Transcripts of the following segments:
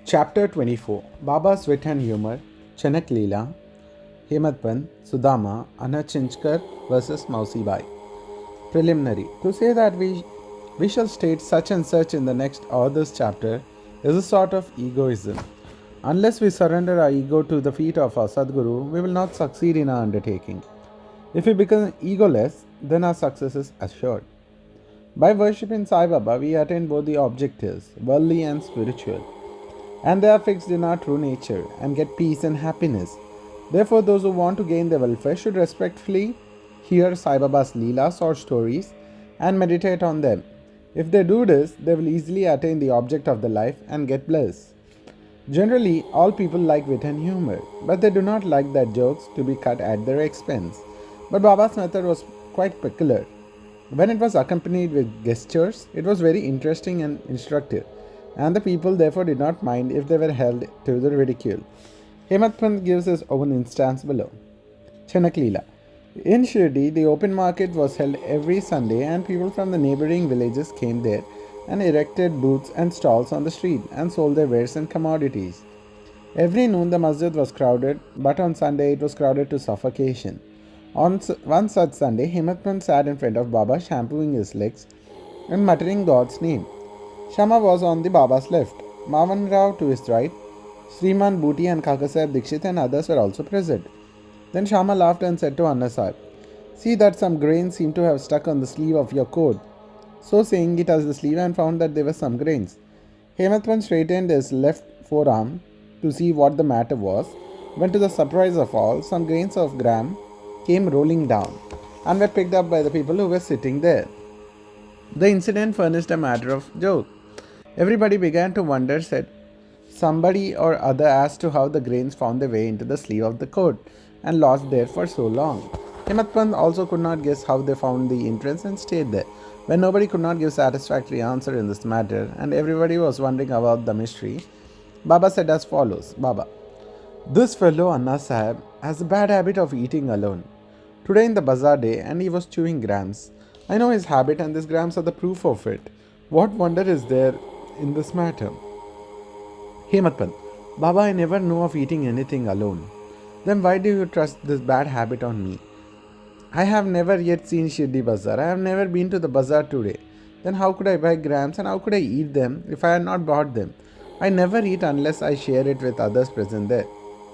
Chapter 24 Baba's Wit and Humor, Chanak Leela, Hemadpant, Sudama, Anachinchkar versus Mausibai. Preliminary. To say that we shall state such and such in the next or this chapter is a sort of egoism. Unless we surrender our ego to the feet of our Sadguru, we will not succeed in our undertaking. If we become egoless, then our success is assured. By worshipping Sai Baba, we attain both the objectives, worldly and spiritual, and they are fixed in our true nature and get peace and happiness. Therefore, those who want to gain their welfare should respectfully hear Sai Baba's Leelas or stories and meditate on them. If they do this, they will easily attain the object of their life and get bliss. Generally, all people like wit and humor, but they do not like that jokes to be cut at their expense. But Baba's method was quite peculiar. When it was accompanied with gestures, it was very interesting and instructive, and the people therefore did not mind if they were held to the ridicule. Hemadpant gives his own instance below. Chanak Leela. In Shirdi, the open market was held every Sunday, and people from the neighboring villages came there and erected booths and stalls on the street and sold their wares and commodities. Every noon the masjid was crowded, but on Sunday it was crowded to suffocation. On one such Sunday, Hemadpant sat in front of Baba, shampooing his legs and muttering God's name. Shama was on the Baba's left, Mavan Rao to his right, Sriman Booty and Kakasaheb Dikshit and others were also present. Then Shama laughed and said to Anna Sahib, "See that some grains seem to have stuck on the sleeve of your coat." So saying, he touched the sleeve and found that there were some grains. Hemadpant straightened his left forearm to see what the matter was, when to the surprise of all, some grains of gram came rolling down and were picked up by the people who were sitting there. The incident furnished a matter of joke. Everybody began to wonder, said somebody or other, as to how the grains found their way into the sleeve of the coat and lodged there for so long. Hemadpant also could not guess how they found the entrance and stayed there. When nobody could not give satisfactory answer in this matter and everybody was wondering about the mystery, Baba said as follows. Baba: "This fellow Anna Sahib has a bad habit of eating alone. Today in the bazaar day and he was chewing grams. I know his habit and these grams are the proof of it. What wonder is there in this matter?" Hemadpant: "Baba, I never know of eating anything alone. Then why do you trust this bad habit on me? I have never yet seen Shirdi Bazaar. I have never been to the bazaar today. Then how could I buy grams and how could I eat them if I had not bought them? I never eat unless I share it with others present there."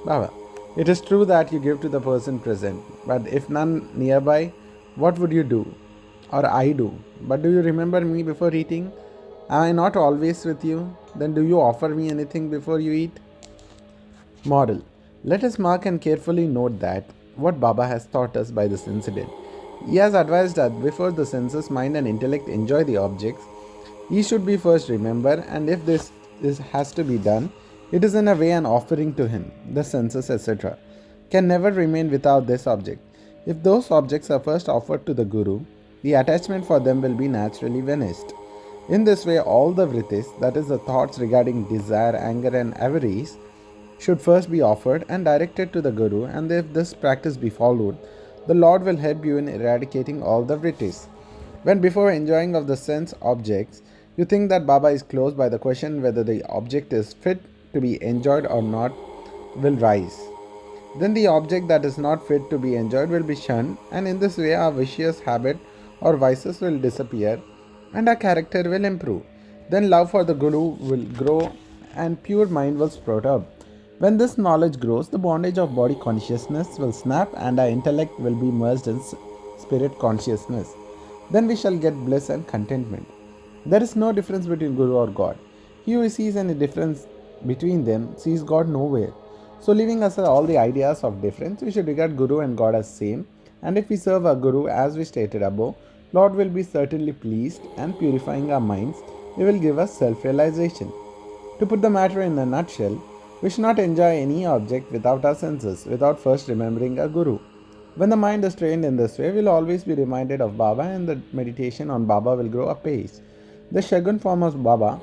Baba: "It is true that you give to the person present, but if none nearby, what would you do? Or I do? But do you remember me before eating? Am I not always with you? Then do you offer me anything before you eat?" Model. Let us mark and carefully note that what Baba has taught us by this incident. He has advised that before the senses, mind and intellect enjoy the objects, he should be first remember, and if this has to be done, it is in a way an offering to him. The senses, etc., can never remain without this object. If those objects are first offered to the Guru, the attachment for them will be naturally vanished. In this way, all the vrittis, that is the thoughts regarding desire, anger and avarice, should first be offered and directed to the Guru, and if this practice be followed, the Lord will help you in eradicating all the vrittis. When before enjoying of the sense objects, you think that Baba is close by, the question whether the object is fit to be enjoyed or not will rise. Then the object that is not fit to be enjoyed will be shunned, and in this way our vicious habit or vices will disappear and our character will improve. Then love for the Guru will grow and pure mind will sprout up. When this knowledge grows, the bondage of body consciousness will snap and our intellect will be merged in spirit consciousness. Then we shall get bliss and contentment. There is no difference between Guru or God. He who sees any difference between them sees God nowhere. So leaving aside all the ideas of difference, we should regard Guru and God as same, and if we serve our Guru as we stated above, Lord will be certainly pleased, and purifying our minds, He will give us self-realization. To put the matter in a nutshell, we should not enjoy any object without our senses, without first remembering our Guru. When the mind is trained in this way, we will always be reminded of Baba, and the meditation on Baba will grow apace. The Shagun form of Baba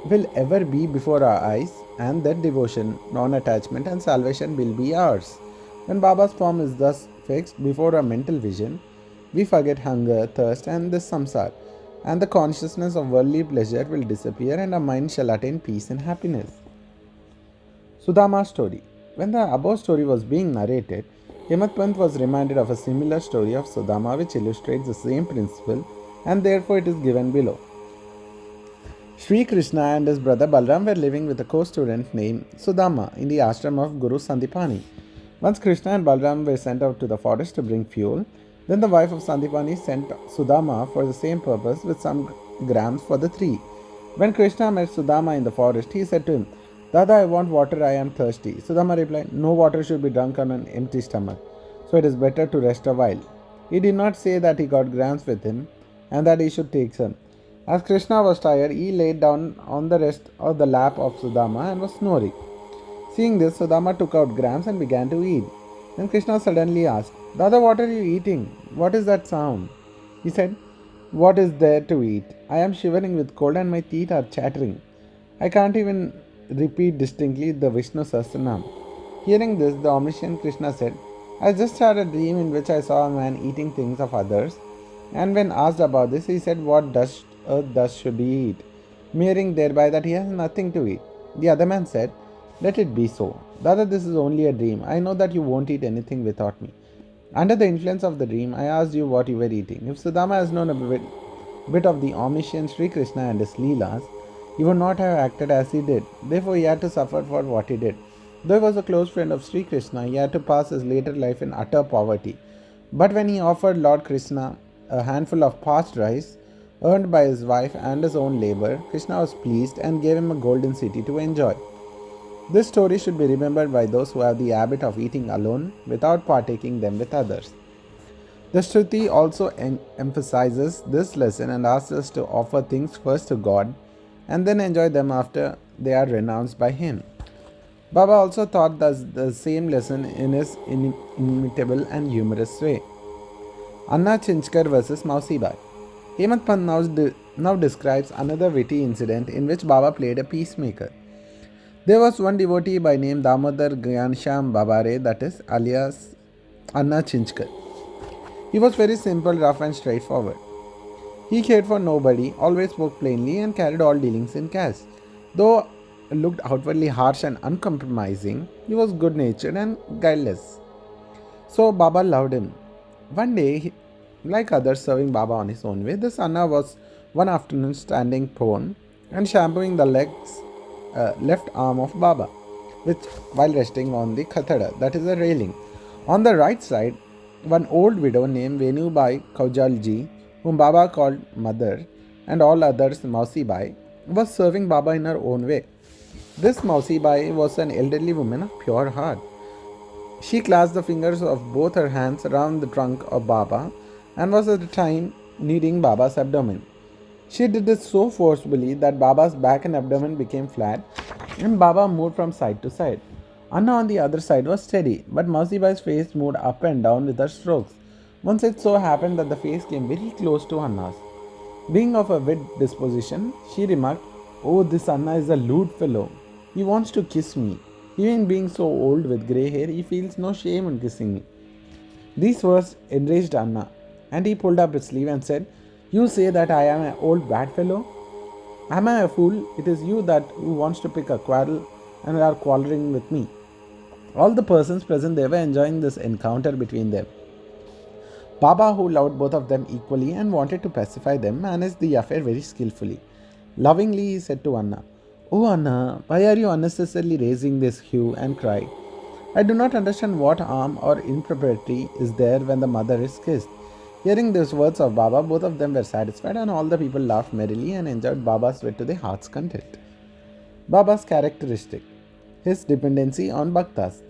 will ever be before our eyes, and that devotion, non-attachment and salvation will be ours. When Baba's form is thus fixed before our mental vision, we forget hunger, thirst and this samsara, and the consciousness of worldly pleasure will disappear and our mind shall attain peace and happiness. Sudama's story. When the above story was being narrated, Hemadpant was reminded of a similar story of Sudama which illustrates the same principle, and therefore it is given below. Sri Krishna and his brother Balram were living with a co-student named Sudama in the ashram of Guru Sandipani. Once Krishna and Balram were sent out to the forest to bring fuel. Then the wife of Sandipani sent Sudama for the same purpose with some grams for the three. When Krishna met Sudama in the forest, he said to him, Dada, I want water, I am thirsty. Sudama replied, No water should be drunk on an empty stomach, so it is better to rest a while. He did not say that he got grams with him and that he should take some. As Krishna was tired, he laid down on the rest of the lap of Sudama and was snoring. Seeing this, Sudama took out grams and began to eat. Then Krishna suddenly asked, Dada, what are you eating? What is that sound? He said, What is there to eat? I am shivering with cold and my teeth are chattering. I can't even repeat distinctly the Vishnu Sahasranam. Hearing this, the omniscient Krishna said, I just had a dream in which I saw a man eating things of others. And when asked about this, he said, What does earth thus should he eat? Meaning thereby that he has nothing to eat. The other man said, Let it be so. Dada, this is only a dream. I know that you won't eat anything without me. Under the influence of the dream, I asked you what you were eating. If Sudama has known a bit of the omniscient Sri Krishna and his Leelas, he would not have acted as he did. Therefore, he had to suffer for what he did. Though he was a close friend of Sri Krishna, he had to pass his later life in utter poverty. But when he offered Lord Krishna a handful of parched rice, earned by his wife and his own labor, Krishna was pleased and gave him a golden city to enjoy. This story should be remembered by those who have the habit of eating alone without partaking them with others. The Shruti also emphasizes this lesson and asks us to offer things first to God and then enjoy them after they are renounced by Him. Baba also taught us the same lesson in his inimitable and humorous way. Anna Chinchkar versus Mausibai. Hemadpant now describes another witty incident in which Baba played a peacemaker. There was one devotee by name Damodar Gyansham Babare, that is, alias Anna Chinchkar. He was very simple, rough and straightforward. He cared for nobody, always spoke plainly and carried all dealings in cash. Though looked outwardly harsh and uncompromising, he was good-natured and guileless. So Baba loved him. One day, like others serving Baba on his own way, this Anna was one afternoon standing prone and shampooing the left arm of Baba, while resting on the khatada, that is a railing. On the right side, one old widow named Venubai Kaujalji, whom Baba called Mother, and all others Mausibai, was serving Baba in her own way. This Mausibai was an elderly woman of pure heart. She clasped the fingers of both her hands around the trunk of Baba and was at the time kneading Baba's abdomen. She did this so forcefully that Baba's back and abdomen became flat and Baba moved from side to side. Anna on the other side was steady, but Mausibai's face moved up and down with her strokes. Once it so happened that the face came very close to Anna's. Being of a wit disposition, she remarked, Oh, this Anna is a lewd fellow. He wants to kiss me. Even being so old with grey hair, he feels no shame in kissing me. These words enraged Anna, and he pulled up his sleeve and said, You say that I am an old bad fellow? Am I a fool? It is you who wants to pick a quarrel and are quarreling with me. All the persons present there were enjoying this encounter between them. Baba, who loved both of them equally and wanted to pacify them, managed the affair very skillfully. Lovingly, he said to Anna, Oh Anna, why are you unnecessarily raising this hue and cry? I do not understand what harm or impropriety is there when the mother is kissed. Hearing these words of Baba, both of them were satisfied and all the people laughed merrily and enjoyed Baba's wit to their heart's content. Baba's characteristic. His dependency on Bhaktas.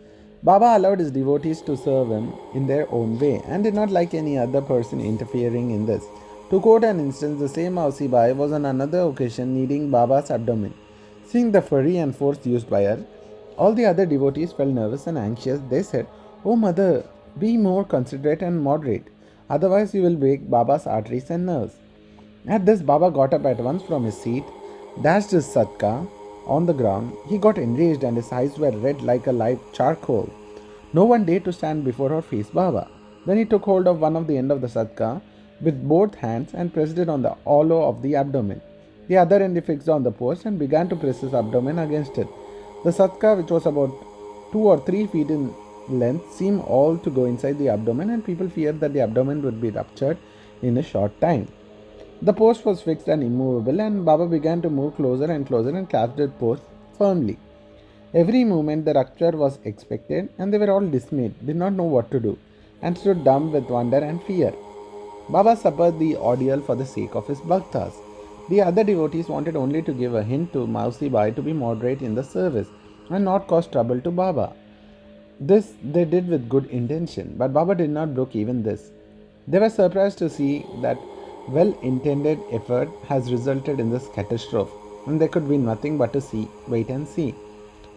Baba allowed his devotees to serve him in their own way and did not like any other person interfering in this. To quote an instance, the same Mausibai was on another occasion kneading Baba's abdomen. Seeing the fury and force used by her, all the other devotees felt nervous and anxious. They said, Oh mother, be more considerate and moderate. Otherwise you will break Baba's arteries and nerves. At this, Baba got up at once from his seat, dashed his satka on the ground. He got enraged and his eyes were red like a live charcoal. No one dared to stand before or face Baba. Then he took hold of one of the end of the satka with both hands and pressed it on the hollow of the abdomen. The other end he fixed on the post and began to press his abdomen against it. The satka, which was about 2 or 3 feet in length, seemed all to go inside the abdomen, and people feared that the abdomen would be ruptured in a short time. The post was fixed and immovable, and Baba began to move closer and closer and clasped the post firmly. Every moment the rupture was expected, and they were all dismayed, did not know what to do, and stood dumb with wonder and fear. Baba suffered the ordeal for the sake of his bhaktas. The other devotees wanted only to give a hint to Mausi Bai to be moderate in the service and not cause trouble to Baba. This they did with good intention, but Baba did not brook even this. They were surprised to see that well-intended effort has resulted in this catastrophe, and they could be nothing but to wait and see.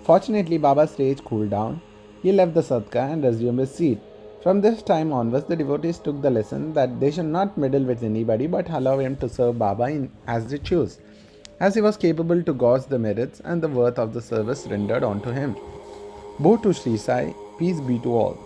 Fortunately, Baba's rage cooled down. He left the sadka and resumed his seat. From this time onwards, the devotees took the lesson that they should not meddle with anybody but allow him to serve Baba as they choose, as he was capable to gauge the merits and the worth of the service rendered unto him. Bo to Sri Sai, peace be to all.